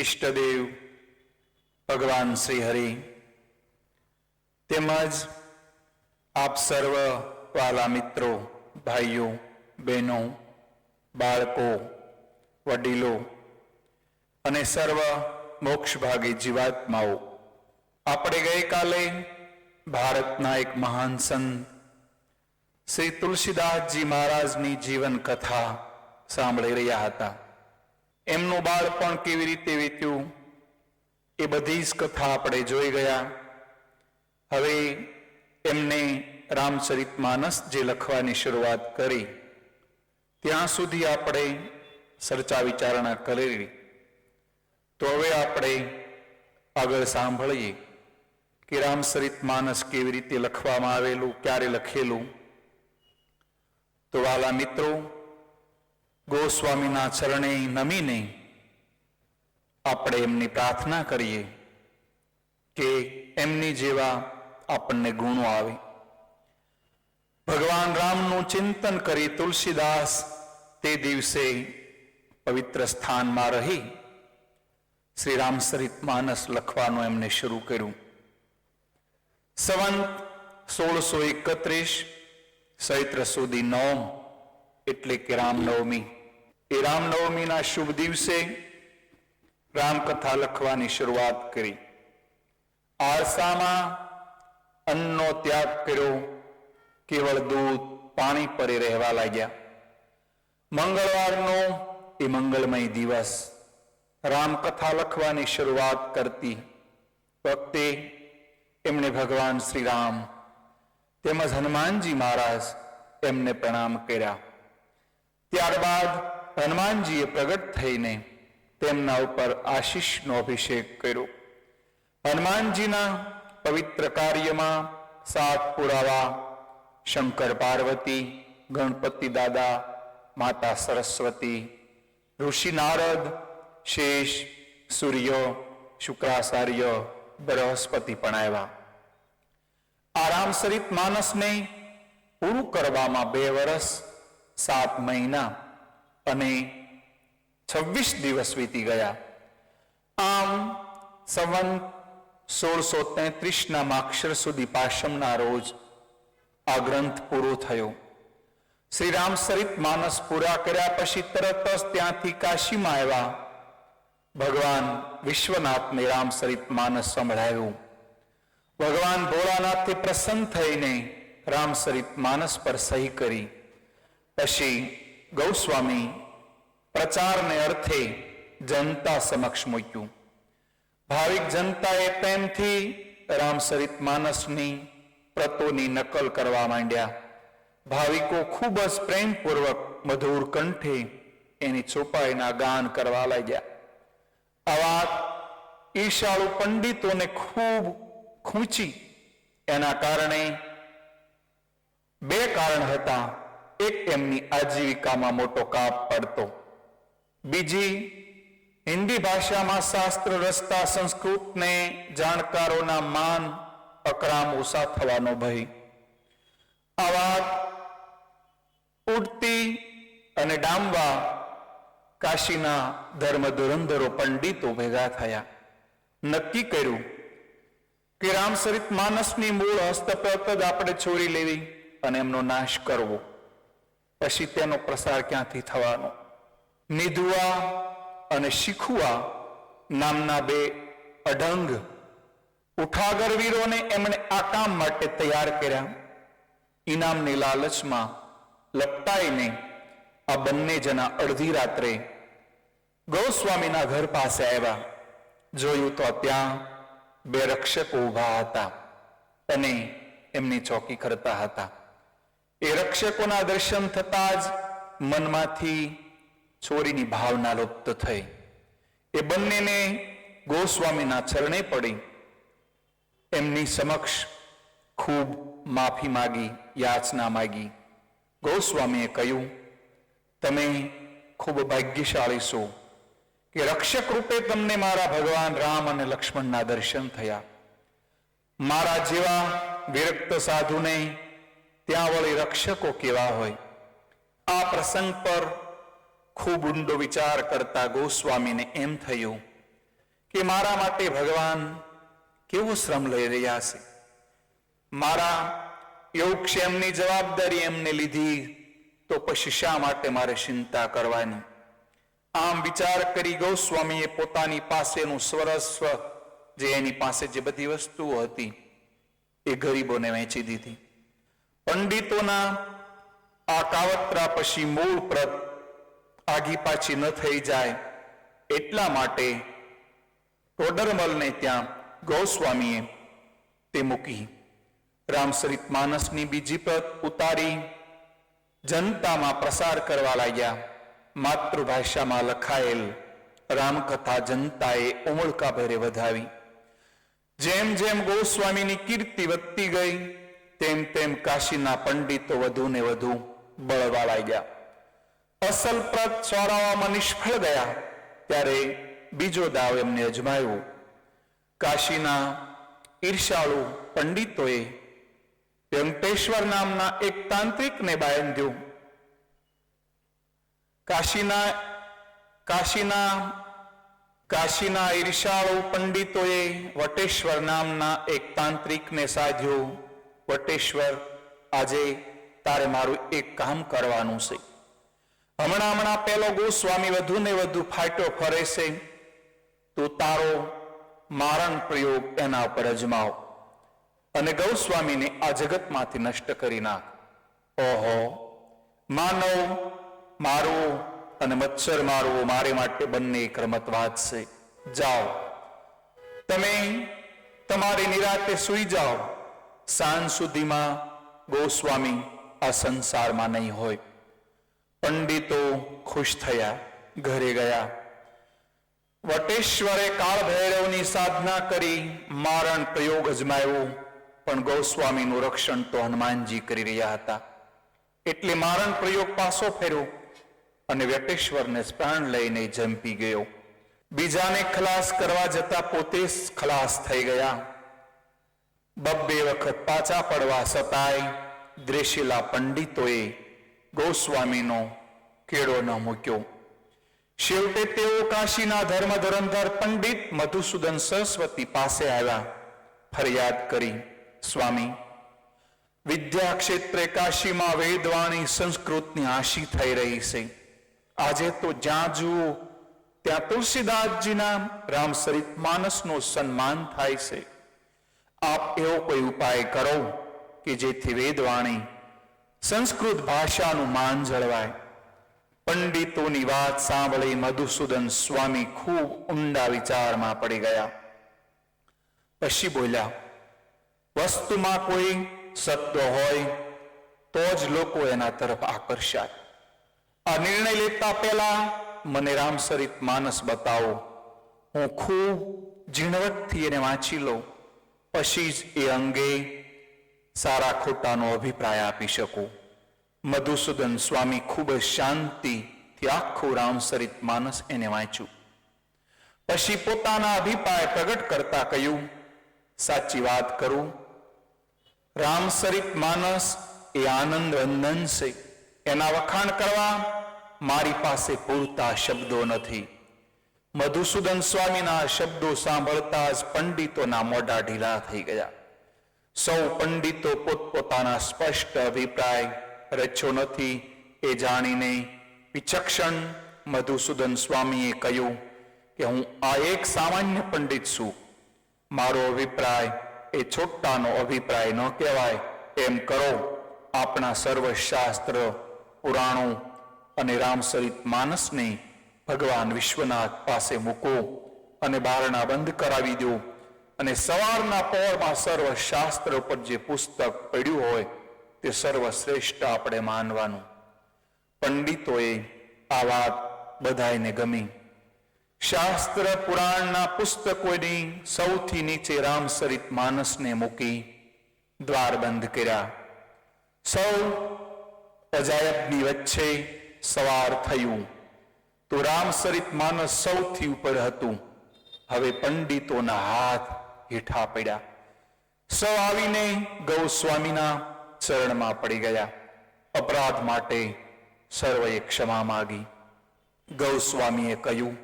ઈષ્ટદેવ ભગવાન શ્રી હરિ તેમજ આપ સર્વ વાલા મિત્રો, ભાઈઓ, બહેનો, બાળકો, વડીલો અને સર્વ મોક્ષભાગી જીવાત્માઓ, આપણે ગઈકાલે ભારતના એક મહાન સંત શ્રી તુલસીદાસજી મહારાજની જીવન કથા સાંભળી રહ્યા હતા. એમનું બાળપણ કેવી રીતે વીત્યું એ બધી જ કથા આપણે જોઈ ગયા. હવે એમને રામચરિતમાનસ જે લખવાની શરૂઆત કરી ત્યાં સુધી આપણે ચર્ચા વિચારણા કરેલી. તો હવે આપણે આગળ સાંભળીએ કે રામચરિતમાનસ કેવી રીતે લખવામાં આવેલું, ક્યારે લખેલું. તો વાલા મિત્રો, ગોસ્વામીના ચરણે નમીને આપણે એમની પ્રાર્થના કરીએ કે એમની જેવા આપણને ગુણો આવે. ભગવાન રામનું ચિંતન કરી તુલસીદાસ તે દિવસે પવિત્ર સ્થાનમાં રહી શ્રી રામચરિતમાનસ લખવાનું એમને શરૂ કર્યું. સંવત 1631 ચૈત્ર સુધી 9 એટલે કે રામનવમી. એ રામનવમીના શુભ દિવસે રામકથા લખવાની શરૂઆત કરી. આરસામાં અન્નનો ત્યાગ કર્યો, કેવળ દૂધ પાણી પર રહેવા લાગ્યા. મંગળવારનો એ મંગળમય દિવસ રામકથા લખવાની શરૂઆત કરતી વખતે એમણે ભગવાન શ્રી રામ તેમજ હનુમાનજી મહારાજ એમને પ્રણામ કર્યા. ત્યારબાદ હનુમાનજીએ પ્રગટ થઈને તેમના ઉપર આશીષનો અભિષેક કર્યો. હનુમાનજીના પવિત્ર કાર્યમાં સાથ પુરાવા શંકર પાર્વતી, ગણપતિ દાદા, માતા સરસ્વતી, ઋષિ નારદ, શેષ, સૂર્ય, શુક્રાચાર્ય, બૃહસ્પતિ પણ આવ્યા. આ રામચરિતમાનસને પૂરું કરવામાં 2 વર્ષ 7 મહિના અને 26 દિવસ વીતી ગયા. આમ સંવત 1633 માક્ષર સુધી પાશમના રોજ આ ગ્રંથ પૂરો થયો. શ્રી રામચરિતમાનસ પૂરા કર્યા પછી તરત જ ત્યાંથી કાશીમાં આવ્યા. ભગવાન વિશ્વનાથને રામચરિતમાનસ સંભળાવ્યું. ભગવાન ભોળાનાથે પ્રસન્ન થઈને રામચરિતમાનસ પર સહી કરી. પછી ગૌસ્વામી પ્રચારને અર્થે જનતા સમક્ષ મૂક્યું. ભાવિક જનતાએ પ્રેમથી રામચરિતમાનસની પ્રતોની નકલ કરવા માંડ્યા. ભાવિકો ખૂબ જ પ્રેમપૂર્વક મધુર કંઠે એની ચોપાઈના ગાન કરવા લાગ્યા. આ વાત ઈર્ષાળુ પંડિતોને ખૂબ ખૂંચી. એના કારણે 2 કારણ હતા. એક, એમની આજીવિકામાં મોટો કાપ પડતો. બીજી, હિન્દી ભાષામાં શાસ્ત્ર રચતા સંસ્કૃતને જાણકારોના માન અકરામ ઓછા થવાનો ભય. આ વાત ઉડતી અને ડામવા કાશીના ધર્મ ધુરંધરો પંડિતો ભેગા થયા. નક્કી કર્યું કે રામચરિતમાનસની મૂળ હસ્તપ્રત જ આપણે ચોરી લેવી અને એમનો નાશ કરવો. પછી તેનો પ્રસાર ક્યાંથી થવાનો? નિધુઆ અને શીખુઆ નામના 2 અઢંગ ઉઠાગરવીરોને એમણે આ કામ માટે તૈયાર કર્યા. ઇનામની લાલચમાં લપટાઈને આ બંને જણા અડધી રાત્રે ગૌસ્વામીના ઘર પાસે આવ્યા. જોયું તો ત્યાં 2 રક્ષકો ઊભા હતા અને એમની ચોકી કરતા હતા. એ રક્ષકોના દર્શન થતા જ મનમાંથી ચોરીની ભાવના લુપ્ત થઈ. એ બંનેને ગોસ્વામીના ચરણે પડી એમની સમક્ષ ખૂબ માફી માગી, યાચના માગી. ગોસ્વામીએ કહ્યું, તમે ખૂબ ભાગ્યશાળી છો કે રક્ષક રૂપે તમને મારા ભગવાન રામ અને લક્ષ્મણના દર્શન થયા. મારા જેવા વિરક્ત સાધુને ત્યાં વળી રક્ષકો કેવા હોય. આ પ્રસંગ પર ખૂબ ઊંડો વિચાર કરતા ગોસ્વામીને એમ થયું કે મારા માટે ભગવાન કેવો શ્રમ લઈ રહ્યા છે, મારા યોગક્ષેમની જવાબદારી એમને લીધી તો પછી શા માટે મારે ચિંતા કરવાની? આમ વિચાર કરી ગોસ્વામીએ પોતાની પાસેનું સર્વસ્વ, જે એની પાસે જે બધી વસ્તુઓ હતી, એ ગરીબોને વહેંચી દીધી. પંડિતોના આ કાવતરા પછી મૂળ પ્રત આગી પાછી ન થઈ જાય એટલા માટે ટોડરમલને ત્યાં ગોસ્વામીએ તે મૂકી. રામચરિત માનસની બીજી પ્રત ઉતારી જનતામાં પ્રસાર કરવા લાગ્યા. માતૃભાષામાં લખાયેલ રામકથા જનતાએ ઉમળકાભેરે વધાવી. જેમ જેમ ગોસ્વામીની કીર્તિ વધતી ગઈ તેમ તેમ કાશીના પંડિતો વધુ ને વધુ બળવા લાગ્યા. અસલ પ્રત ચોરાવામાં નિષ્ફળ ગયા ત્યારે બીજો દાવ એમને અજમાવ્યો. કાશીના ઈર્ષાળુ પંડિતોએ વેંકટેશ્વર નામના એક તાંત્રિકને બાંધ્યો. કાશીના ઈર્ષાળુ પંડિતોએ વટેશ્વર નામના એક તાંત્રિકને સાધ્યો. વટેશ્વર, આજે તારે મારું એક કામ કરવાનું છે. હમણાં પેલો ગોસ્વામી વધુ ને વધુ ફાટ્યો ફરે છે, તો તારો મારણ પ્રયોગ એના પર અજમાવ અને ગૌસ્વામીને આ જગતમાંથી નષ્ટ કરી નાખ. ઓહો, માનવ મારવો અને મચ્છર મારવો મારે માટે બંને એક રમત વાત છે. જાઓ, તમે તમારી નિરાતે સૂઈ જાઓ. સાંજ સુધીમાં ગોસ્વામી આ સંસારમાં નહીં હોય. પંડિતો ખુશ થયા, ઘરે ગયા. વટેશ્વરે કાળ ભૈરવની સાધના કરી મારણ પ્રયોગ અજમાવ્યો, પણ ગોસ્વામીનું રક્ષણ તો હનુમાનજી કરી રહ્યા હતા. એટલે મારણ પ્રયોગ પાછો ફેર્યો અને વટેશ્વરને પ્રાણ લઈને જંપી ગયો. બીજાને ખલાસ કરવા જતા પોતે ખલાસ થઈ ગયા. બબ્બે વખત પાછા પડવા છતાંય દ્રેશેલા પંડિતોએ ગોસ્વામીનો કેળો ન મૂક્યો. છેવટે તેઓ કાશીના ધર્મ ધરમધર પંડિત મધુસૂદન સરસ્વતી પાસે આવ્યા. ફરિયાદ કરી, સ્વામી, વિદ્યા ક્ષેત્રે કાશીમાં વેદવાણી સંસ્કૃતની આશી થઈ રહી છે. આજે તો જ્યાં જુઓ ત્યાં તુલસીદાસજીના રામચરિત માનસનું સન્માન થાય છે. આપ એવો કોઈ ઉપાય કરો કે જેથી વેદવાણી સંસ્કૃત ભાષાનું માન જળવાય. પંડિતોની વાત સાંભળી મધુસૂદન સ્વામી ખૂબ ઊંડા વિચારમાં પડી ગયા. પછી બોલ્યા, વસ્તુમાં કોઈ સત્વ હોય તો જ લોકો એના તરફ આકર્ષાય. આ નિર્ણય લેતા પહેલા મને રામચરિત માનસ બતાવો. હું ખૂબ ઝીણવટથી એને વાંચી લઉં, પછી જ એ અંગે સારા ખોટાનો અભિપ્રાય આપી શકું. મધુસૂદન સ્વામી ખૂબ જ શાંતિથી આખું રામચરિત માનસ એને વાંચ્યું. પછી પોતાના અભિપ્રાય પ્રગટ કરતા કહ્યું, સાચી વાત કરું, રામચરિત માનસ એ આનંદ વંદન છે. એના વખાણ કરવા મારી પાસે પૂરતા શબ્દો નથી. મધુસૂદન સ્વામીના શબ્દો સાંભળતા જ પંડિતોના મોઢા ઢીલા થઈ ગયા. સૌ પંડિતો પોતપોતાના સ્પષ્ટ અભિપ્રાય રચ્યો નથી એ જાણીને વિચક્ષણ મધુસૂદન સ્વામીએ કહ્યું કે હું આ એક સામાન્ય પંડિત છું. મારો અભિપ્રાય એ છોટાનો અભિપ્રાય ન કહેવાય. એમ કરો, આપણા સર્વશાસ્ત્ર, પુરાણો અને રામચરિત માનસને ભગવાન વિશ્વનાથ પાસે મૂકો અને બારણા બંધ કરાવી દો અને સવારના પહોરમાં સર્વશાસ્ત્ર ઉપર જે પુસ્તક પડ્યું હોય તે સર્વશ્રેષ્ઠ આપણે માનવાનું. પંડિતોએ આ વાત બધાને ગમી. શાસ્ત્ર પુરાણના પુસ્તકોની સૌથી નીચે રામચરિત માનસને મૂકી દ્વાર બંધ કર્યા. સૌ અજાયબની વચ્ચે સવાર થયું તો રામચરિત માનસ સૌથી ઉપર હતું. હવે પંડિતોના હાથ હેઠા પડ્યા. સૌ આવીને ગૌસ્વામીના ચરણમાં પડી ગયા. અપરાધ માટે સર્વએ ક્ષમા માગી. ગૌસ્વામીએ કહ્યું,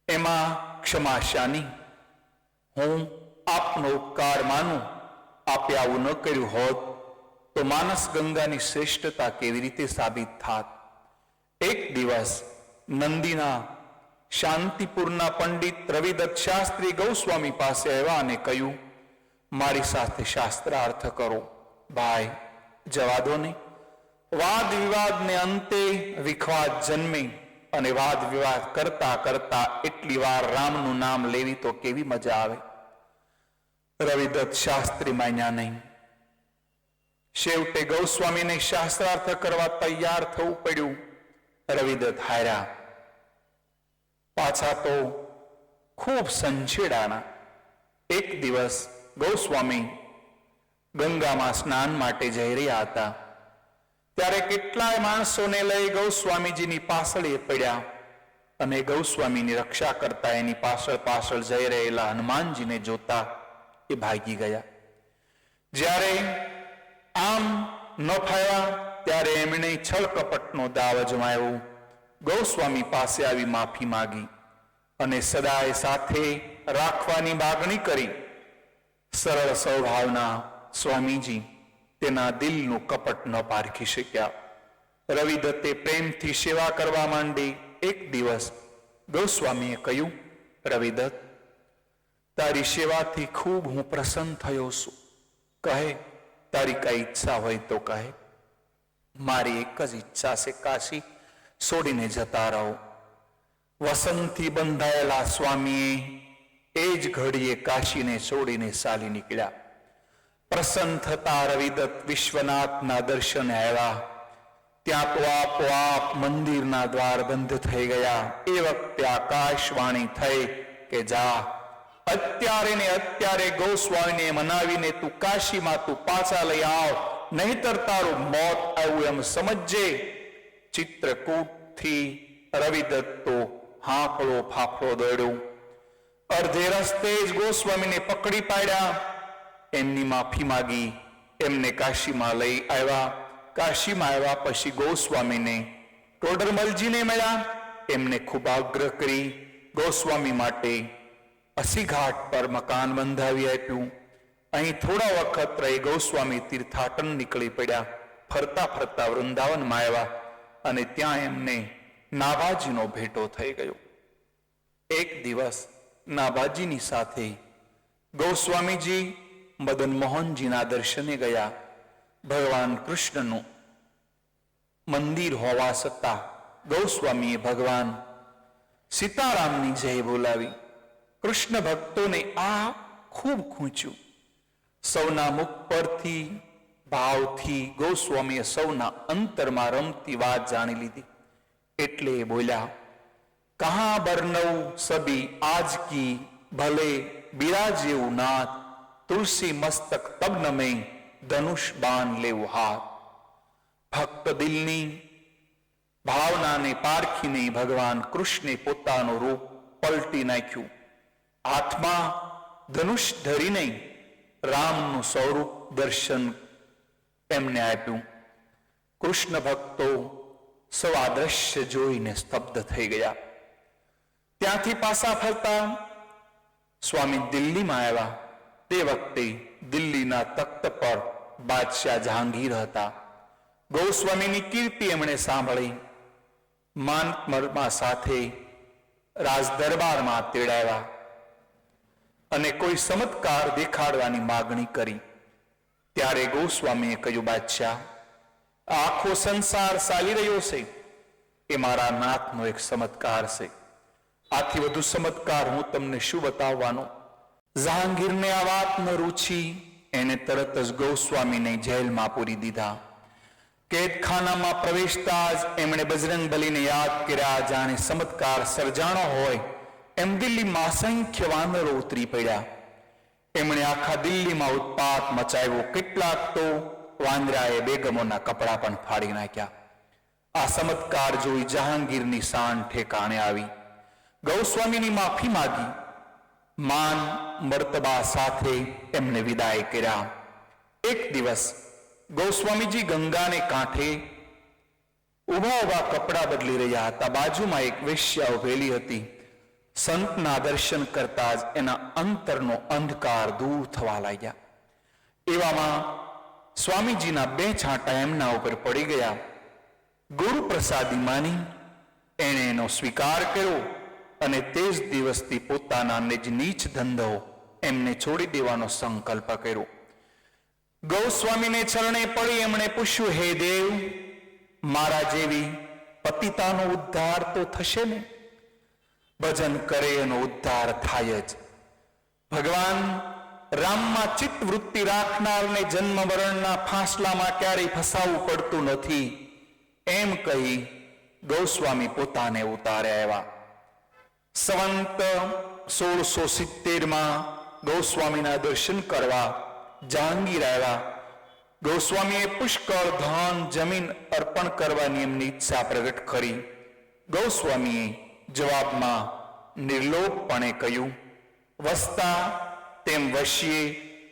એમાં ક્ષમા શાની? હું આપનો ઉપકાર માનું. આપે આવું ન કર્યું હોત તો માનસ ગંગાની શ્રેષ્ઠતા કેવી રીતે સાબિત થાત? એક દિવસ નંદીના શાંતિપુરના પંડિત રવિદત્ત શાસ્ત્રી ગૌસ્વામી પાસે આવ્યા અને કહ્યું, મારી સાથે શાસ્ત્રાર્થ કરો. ભાઈ, જવા દો ને. વાદ વિવાદને અંતે વિખવાદ જન્મે અને વાદ વિવાદ કરતા કરતા એટલી વાર રામનું નામ લેવી તો કેવી મજા આવે. રવિદત્ત શાસ્ત્રી માન્યા નહીં. છેવટે ગૌસ્વામીને શાસ્ત્રાર્થ કરવા તૈયાર થવું પડ્યું. રવિદત્ત હાર્યા. પાછા તો ખૂબ સંછેડાના. એક દિવસ ગૌસ્વામી ગંગામાં સ્નાન માટે જઈ રહ્યા હતા. ત્યારે કેટલાય માણસોને લઈ ગૌસ્વામીજીની પાછળ પડ્યા અને ગૌસ્વામીની રક્ષા કરતા એની પાછળ પાછળ જઈ રહેલા હનુમાનજીને જોતા એ ભાગી ગયા. જ્યારે આમ ન ફાયા ત્યારે એમણે છળ કપટનો દાવ અજમાવ્યો. ગૌસ્વામી પાસે આવી માફી માગી અને સદાય સાથે રાખવાની માગણી કરી. સરળ સ્વભાવના સ્વામીજી તેના દિલનું કપટ ન પારખી શક્યા. રવિદત્તે પ્રેમથી સેવા કરવા માંડી. એક દિવસ ગૌસ્વામીએ કહ્યું, રવિદત્ત, તારી સેવાથી ખૂબ હું પ્રસન્ન થયો છું. કહે, તારી કઈ ઈચ્છા હોય તો કહે. મારી એક જ ઈચ્છા છે, કાશી છોડીને જતા રહો. વસંતથી બંધાયેલા સ્વામીએ એ જ ઘડીએ કાશીને છોડીને ચાલી નીકળ્યા. પ્રસન્ન થતા રવિદત્ત વિશ્વનાથના દર્શને આવ્યા. ત્યાં તો આપોઆપ મંદિરના દ્વાર બંધ થઈ ગયા. એ વખતે આકાશવાણી થઈ કે જા, અત્યારે ને અત્યારે ગૌસ્વામીને મનાવીને તું કાશીમાં તું પાછા લઈ આવ, નહીતર તારું મોત આવ્યું એમ સમજજે. ચિત્રકૂટથી રવિદત્ત તો હાંફળો ફાફળો દોડ્યો. અડધે રસ્તે જ ગોસ્વામીને પકડી પાડ્યા. એમની માફી માગી. એમને કાશીમાં લઈ આવ્યા. કાશીમાં આવ્યા પછી ગોસ્વામીને ટોડરમલજીને મળ્યા. એમને ખૂબ આગ્રહ કરી ગોસ્વામી માટે અસીઘાટ પર મકાન બંધાવી આપ્યું. અહીં થોડા વખત રહી ગૌસ્વામી તીર્થાટન નીકળી પડ્યા. ફરતા ફરતા વૃંદાવનમાં આવ્યા અને ત્યાં એમને નાભાજીનો ભેટો થઈ ગયો. એક દિવસ નાભાજીની સાથે ગૌસ્વામીજી મદન મોહનજીના દર્શને ગયા. ભગવાન કૃષ્ણનું મંદિર હોવા છતાં ગૌસ્વામીએ ભગવાન સીતારામની જય બોલાવી. કૃષ્ણ ભક્તોને આ ખૂબ ખૂંચ્યું. સૌના મુખ પરથી ભાવથી ગૌસ્વામીએ સૌના અંતરમાં રમતી વાત જાણી લીધી. એટલે બોલ્યા, કહા બરનૌ સબી આજ કી ભલે બિરાજેવું નાથ, તુલસી મસ્તક તબ નમે ધનુષ બાન લેવું હાથ. ભક્ત દિલની ભાવનાને પારખીને ભગવાન કૃષ્ણે પોતાનું રૂપ પલટી નાખ્યું. હાથમાં ધનુષ ધરીને રામનું સ્વરૂપ દર્શન એમને આપ્યું. કૃષ્ણ ભક્તો સૌ આ દ્રશ્ય જોઈને સ્તબ્ધ થઈ ગયા. ત્યાંથી પાછા ફરતા સ્વામી દિલ્હીમાં આવ્યા. તે વખતે દિલ્હીના તખ્ત પર બાદશાહ જહાંગીર હતા. ગૌસ્વામીની કીર્તિ એમણે સાંભળી. માનમરમાં સાથે રાજ દરબારમાં તેડાવ્યા અને કોઈ ચમત્કાર દેખાડવાની માગણી કરી. ત્યારે ગૌસ્વામીએ કહ્યું, બાદશાહ, આખો સંસાર ચાલી રહ્યો છે એ મારા નાથનો એક ચમત્કાર છે. આથી વધુ ચમત્કાર હું તમને શું બતાવવાનો? જહાંગીરને આ વાત ન રૂચી. એને તરત જ ગૌસ્વામીને જેલમાં પૂરી દીધા. કેદખાનામાં પ્રવેશતા જ એમણે બજરંગબલીને યાદ કર્યા. જાણે ચમત્કાર સર્જાણો હોય એમ દિલ્હીમાં અસંખ્ય વાનરો ઉતરી પડ્યા. એમણે આખા દિલ્હીમાં ઉત્પાત મચાવ્યો. કેટલાક તો વાંદરાએ બેગમોના કપડા પણ ફાડી નાખ્યા. આ ચમત્કાર જોઈ જહાંગીરની શાન ઠેકાણે આવી. ગૌસ્વામીની માફી માગી. માન મર્તબા સાથે એમને વિદાય કર્યા. એક દિવસ ગૌસ્વામીજી ગંગાને કાંઠે ઉભા ઉભા કપડા બદલી રહ્યા હતા. બાજુમાં એક વેશ્યા ઉભેલી હતી. સંતના દર્શન કરતા જ એના અંતરનો અંધકાર દૂર થવા લાગ્યા. એવામાં સ્વામીજીના 2 છાંટા એમના ઉપર પડી ગયા. ગુરુ પ્રસાદી માની એણે એનો સ્વીકાર કર્યો અને તે જ દિવસથી પોતાના નિજ નીચ ધંધો એમને છોડી દેવાનો સંકલ્પ કર્યો. ગૌસ્વામીને ચરણે પડી એમણે પૂછ્યું, હે દેવ, મારા જેવી પતિતાનો ઉદ્ધાર તો થશે ને? ભજન કરે એનો ઉદ્ધાર થાય જ. ભગવાન રામમાં ચિત્ત વૃત્તિ રાખનારને જન્મ મરણના ફાંસલામાં ક્યારેય ફસાવવું પડતું નથી એમ કહી ગૌસ્વામી પોતાને ઉતાર્યા આવ્યા. સંવંત 1670 ગૌસ્વામીના દર્શન કરવા જહાંગીર આવ્યા. ગૌસ્વામીએ પુષ્કળ ધન જમીન અર્પણ કરવાની એમની ઈચ્છા પ્રગટ કરી. ગૌસ્વામીએ જવાબમાં નિર્લોભપણે કહ્યું, વસતા તેમ વસીએ,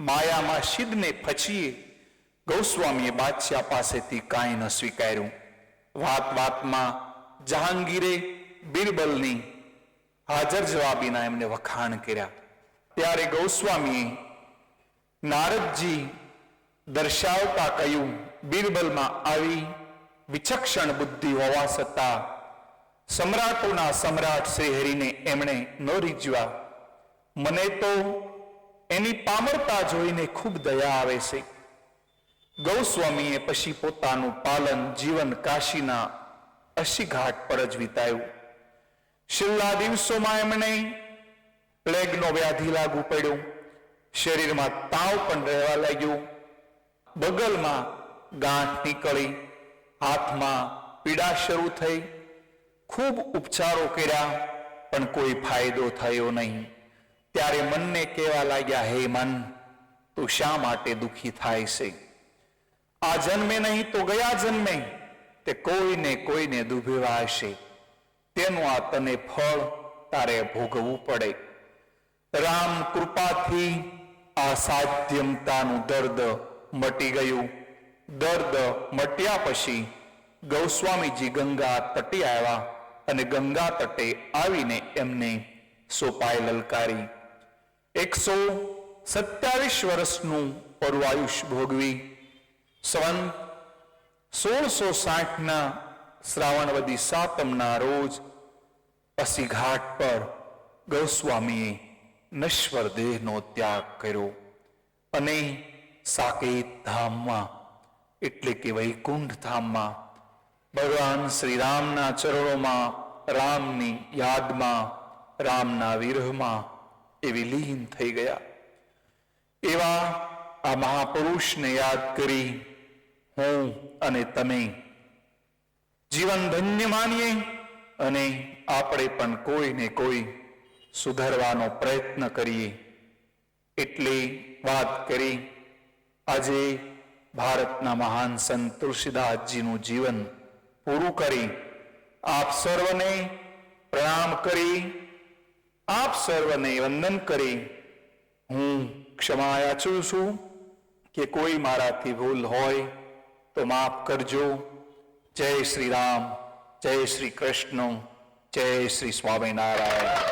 માયામાં સિદ્ધને ફચીએ. ગૌસ્વામીએ બાદશાહ પાસેથી કાંઈ ન સ્વીકાર્યું. વાત વાતમાં જહાંગીરે બિરબલની હાજર જવાબીના એમને વખાણ કર્યા. ત્યારે ગૌસ્વામીએ નારદજી દર્શાવતા કહ્યું, બિરબલમાં આવી વિચક્ષણ બુદ્ધિ હોવા છતાં સમ્રાટોના સમ્રાટ શ્રી હરિને એમણે ન રીઝવ્યા. મને તો એની પામરતા જોઈને ખૂબ દયા આવે છે. ગૌસ્વામીએ પછી પોતાનું પાલન જીવન કાશીના અશીઘાટ પર જ વિતાવ્યું. છેલ્લા દિવસોમાં એમણે પ્લેગનો વ્યાધિ લાગુ પડ્યો. શરીરમાં તાવ પણ રહેવા લાગ્યો. બગલમાં ગાંઠ નીકળી, હાથમાં પીડા શરૂ થઈ. ખૂબ ઉપચારો કર્યા પણ કોઈ ફાયદો થયો નહીં. ત્યારે મનને કહેવા લાગ્યા, હે મન, તું શા માટે દુઃખી થાય છે? આ જન્મે નહીં તો ગયા જન્મે તે કોઈને દુભેવા હશે. તેનું આ તને ફળ તારે ભોગવવું પડે. રામ કૃપાથી આ સાધ્યમતાનું દર્દ મટી ગયું. દર્દ મટ્યા પછી ગૌસ્વામીજી ગંગા તટે આવ્યા અને ગંગા તટે આવીને એમને સોપાય લલકારી. 127 વર્ષનું પરવાયુષ ભોગવી સંવંત 1660 શ્રાવણવદી સાતમના રોજ અસીઘાટ પર ગૌસ્વામીએ નશ્વર દેહનો ત્યાગ કર્યો અને સાકેત ધામમાં એટલે કે વૈકુંઠ ધામમાં ભગવાન શ્રી રામના ચરણોમાં, રામની યાદમાં, રામના વિરહમાં એ વિલીન થઈ ગયા. એવા આ મહાપુરુષને યાદ કરી હું અને તમે જીવન ધન્ય માનીએ અને આપણે પણ કોઈને કોઈ સુધારવાનો પ્રયત્ન કરીએ. એટલી વાત કરી. આજે ભારતના મહાન સંત તુલસીદાસજીનું જીવન પૂરું કરી આપ સર્વને પ્રણામ કરી, આપ સર્વને વંદન કરી હું ક્ષમા યાચું છું કે કોઈ મારાથી ભૂલ હોય તો માફ કરજો. જય શ્રી રામ, જય શ્રી કૃષ્ણ, જય શ્રી સ્વામિનારાયણ.